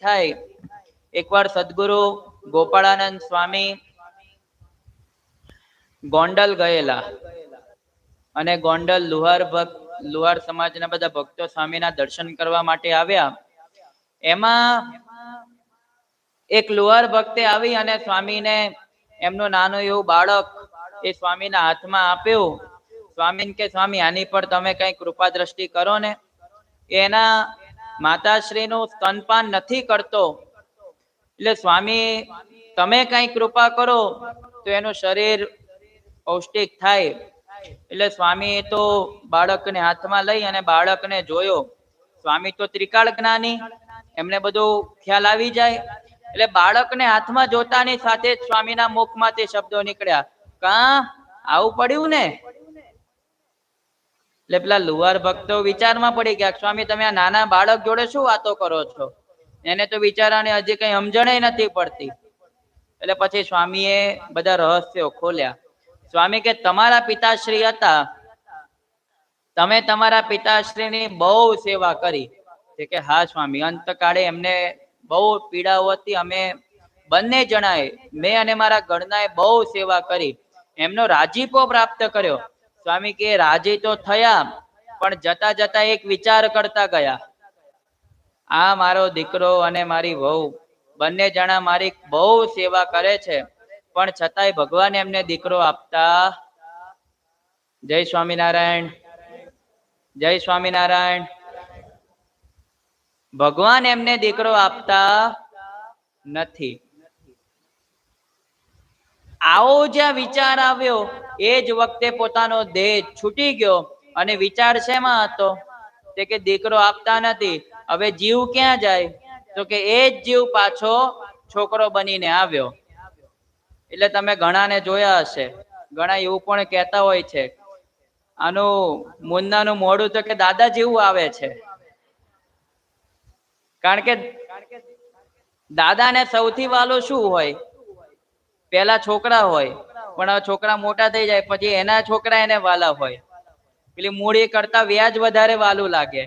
થાય. એકવાર સદગુરુ ગોપાળાનંદ સ્વામી ગોંડલ ગયેલા અને ગોંડલ લુહાર સમાજના બધા ભક્તો સ્વામીના દર્શન કરવા માટે આવ્યા. એમાં એક લુહાર ભક્તે આવી અને સ્વામીને એમનું નાનું એવું બાળક એ સ્વામીના હાથમાં આપ્યું. સ્વામીને કે સ્વામી આની પર તમે કઈ કૃપા દ્રષ્ટિ કરો ને. એના માતાશ્રીનું સ્તનપાન નથી કરતો, એટલે સ્વામી તમે કઈ કૃપા કરો તો એનું શરીર પૌષ્ટિક થાય. એટલે સ્વામી તો બાળકને હાથમાં લઈ અને બાળકને જોયો. સ્વામી તો ત્રિકાળ જ્ઞાની, એમને બધું ખ્યાલ આવી જાય. એટલે બાળકને હાથમાં જોતાની સાથે જ સ્વામીના મુખમાંથી શબ્દો નીકળ્યા, કા આવું પડ્યું ને. એટલે પેલા લુહાર ભક્તો વિચારમાં પડી ગયા, સ્વામી તમે આ નાના બાળક જોડે શું વાતો કરો છો? એને તો વિચારાને હજી કઈ સમજણ નથી પડતી. એટલે પછી સ્વામીએ બધા રહસ્યો ખોલ્યા. સ્વામી કે તમારા પિતાશ્રી હતા, તમે તમારા પિતાશ્રીની બહુ સેવા કરી. કે હા સ્વામી, અંતકાળે એમને બહુ પીડાઓ હતી, અમે બંને જણાએ, મેં અને મારા ઘરનાએ બહુ સેવા કરી, એમનો રાજીપો પ્રાપ્ત કર્યો. સ્વામી કે રાજી તો થયા, પણ જતા જતા એક વિચાર કરતા ગયા, આ મારો દીકરો અને મારી વહુ બંને જણા મારી બહુ સેવા કરે છે, પણ છતાંય ભગવાન એમને દીકરો આપતા. જય સ્વામિનારાયણ, જય સ્વામિનારાયણ. ભગવાન એમને દીકરો આપતા નથી. આવો જ્યાં વિચાર આવ્યો એ જ વખતે પોતાનો દેહ છૂટી ગયો. અને વિચાર શેમાં હતો? તે કે દીકરો આપતા નથી, હવે જીવ ક્યાં જાય? તો કે એ જ જીવ પાછો છોકરો બનીને આવ્યો. એટલે તમે ઘણાને જોયા હશે, ઘણા એવું પણ કહેતા હોય છે, આનું મુન્નાનું મોઢું તો કે દાદા જેવું આવે છે. કારણ કે દાદાને સૌથી વાલો શું હોય? પેલા છોકરા હોય, પણ હવે છોકરા મોટા થઈ જાય પછી એના છોકરા એને વાલા હોય. પેલી મૂડી કરતા વ્યાજ વધારે વાલું લાગે.